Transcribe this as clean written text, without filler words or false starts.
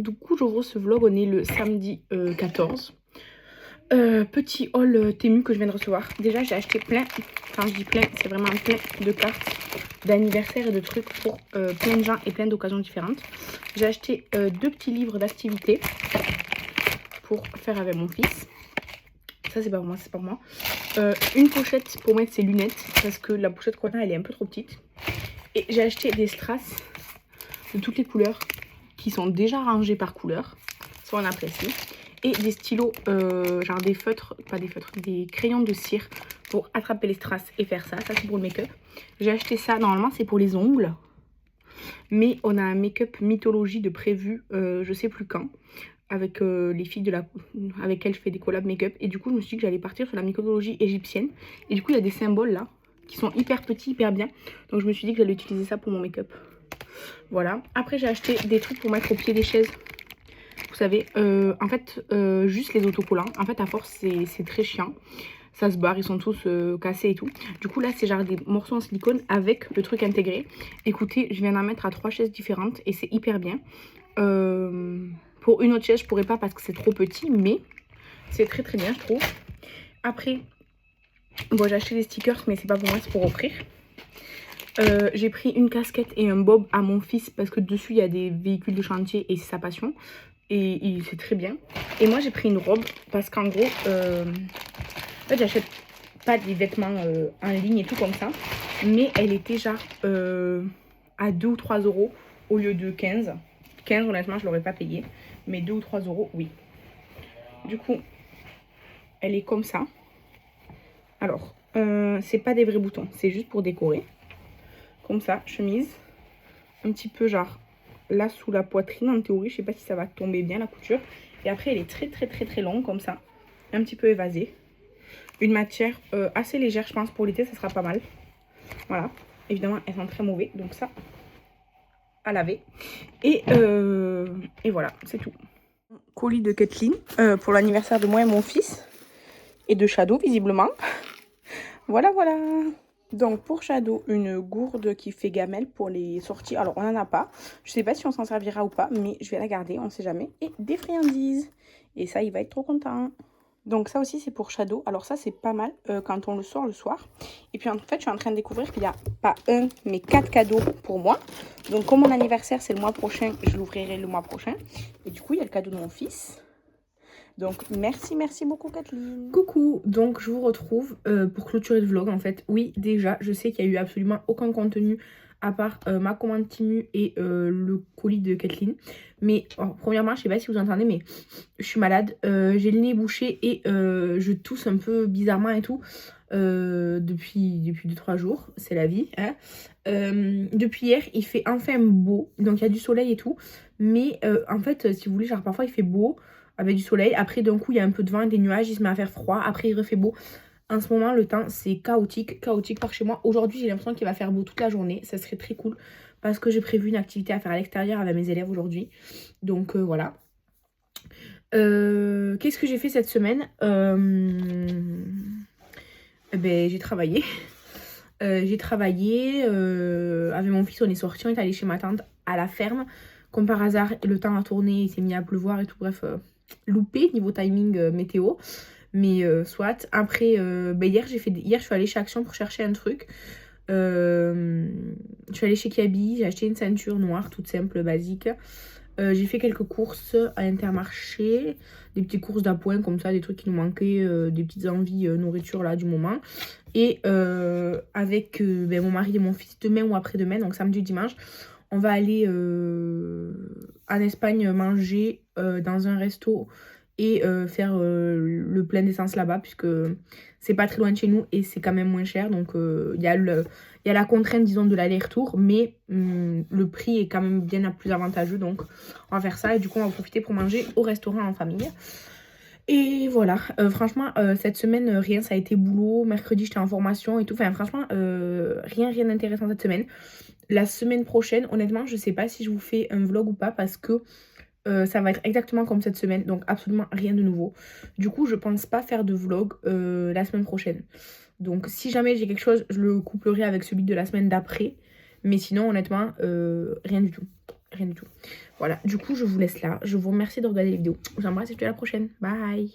du coup j'ouvre ce vlog, on est le samedi 14. Petit haul Temu que je viens de recevoir. Déjà j'ai acheté plein, quand je dis plein c'est vraiment plein de cartes d'anniversaire et de trucs pour plein de gens et plein d'occasions différentes. J'ai acheté 2 petits livres d'activités pour faire avec mon fils. Ça c'est pas pour moi, c'est pas pour moi. Une pochette pour mettre ses lunettes parce que la pochette qu'on a elle est un peu trop petite. Et j'ai acheté des strass de toutes les couleurs qui sont déjà rangés par couleur, soit on apprécie. Et des stylos, genre des feutres, pas des feutres, des crayons de cire pour attraper les strass et faire ça. Ça c'est pour le make-up. J'ai acheté ça, normalement c'est pour les ongles. Mais on a un make-up mythologie de prévu, je sais plus quand. Avec les filles avec lesquelles je fais des collabs make-up. Et du coup je me suis dit que j'allais partir sur la mythologie égyptienne. Et du coup il y a des symboles là, qui sont hyper petits, hyper bien. Donc je me suis dit que j'allais utiliser ça pour mon make-up. Voilà. Après j'ai acheté des trucs pour mettre au pied des chaises. Vous savez, en fait, juste les autocollants. En fait, à force, c'est très chiant. Ça se barre, ils sont tous cassés et tout. Du coup, là, c'est genre des morceaux en silicone avec le truc intégré. Écoutez, je viens d'en mettre à 3 chaises différentes et c'est hyper bien. Pour une autre chaise, je pourrais pas parce que c'est trop petit, mais c'est très très bien, je trouve. Après, bon, j'ai acheté des stickers, mais c'est pas pour moi, c'est pour offrir. J'ai pris une casquette et un bob à mon fils parce que dessus, il y a des véhicules de chantier et c'est sa passion. Et c'est très bien. Et moi j'ai pris une robe parce qu'en gros en fait j'achète pas des vêtements en ligne et tout comme ça, mais elle était genre à 2 ou 3 euros au lieu de 15. Honnêtement je l'aurais pas payé, mais 2 ou 3 euros oui. Du coup elle est comme ça. Alors c'est pas des vrais boutons, c'est juste pour décorer. Comme ça, chemise un petit peu genre là sous la poitrine en théorie, je sais pas si ça va tomber bien la couture. Et après elle est très longue comme ça, un petit peu évasée. Une matière assez légère, je pense pour l'été ça sera pas mal. Voilà, évidemment elles sont très mauvais, donc ça à laver. Et voilà, c'est tout. Colis de Kathleen pour l'anniversaire de moi et mon fils. Et de Shadow visiblement. Voilà. Donc pour Shadow, une gourde qui fait gamelle pour les sorties. Alors on n'en a pas. Je sais pas si on s'en servira ou pas, mais je vais la garder, on sait jamais. Et des friandises. Et ça, il va être trop content. Donc ça aussi c'est pour Shadow. Alors ça c'est pas mal quand on le sort le soir. Et puis en fait je suis en train de découvrir qu'il n'y a pas un mais 4 cadeaux pour moi. Donc comme mon anniversaire c'est le mois prochain, je l'ouvrirai le mois prochain. Et du coup il y a le cadeau de mon fils. Donc merci beaucoup Kathleen. Coucou, donc je vous retrouve pour clôturer le vlog en fait. Oui déjà je sais qu'il n'y a eu absolument aucun contenu à part ma commande Temu et le colis de Kathleen. Mais premièrement je sais pas si vous entendez mais je suis malade, j'ai le nez bouché et je tousse un peu bizarrement et tout depuis 2-3 jours, c'est la vie hein. Depuis hier il fait enfin beau, donc il y a du soleil et tout. Mais en fait si vous voulez genre parfois il fait beau avec du soleil, après d'un coup il y a un peu de vent et des nuages, il se met à faire froid, après il refait beau. En ce moment le temps c'est chaotique par chez moi. Aujourd'hui j'ai l'impression qu'il va faire beau toute la journée, ça serait très cool parce que j'ai prévu une activité à faire à l'extérieur avec mes élèves aujourd'hui. Donc voilà. Qu'est-ce que j'ai fait cette semaine? Ben, j'ai travaillé. Avec mon fils on est sorti, on est allé chez ma tante à la ferme. Comme par hasard le temps a tourné, il s'est mis à pleuvoir et tout, bref loupé niveau timing météo. Mais soit. Après ben hier je suis allée chez Action pour chercher un truc. Je suis allée chez Kiabi, j'ai acheté une ceinture noire toute simple basique. J'ai fait quelques courses à Intermarché, des petites courses d'appoint comme ça, des trucs qui nous manquaient, des petites envies nourriture là du moment. Et avec ben, mon mari et mon fils demain ou après-demain, donc samedi ou dimanche, on va aller en Espagne manger dans un resto et faire le plein d'essence là-bas puisque c'est pas très loin de chez nous et c'est quand même moins cher. Donc il y a la contrainte disons de l'aller-retour, mais le prix est quand même bien plus avantageux, donc on va faire ça et du coup on va profiter pour manger au restaurant en famille. Et voilà, franchement cette semaine rien, ça a été boulot. Mercredi j'étais en formation et tout, enfin franchement rien d'intéressant cette semaine. La semaine prochaine honnêtement je sais pas si je vous fais un vlog ou pas parce que ça va être exactement comme cette semaine, donc absolument rien de nouveau. Du coup je pense pas faire de vlog la semaine prochaine. Donc si jamais j'ai quelque chose je le couplerai avec celui de la semaine d'après. Mais sinon honnêtement rien du tout. rien du tout. Voilà, du coup je vous laisse là. Je vous remercie de regarder la vidéo. Je vous embrasse et je vous dis à la prochaine. Bye.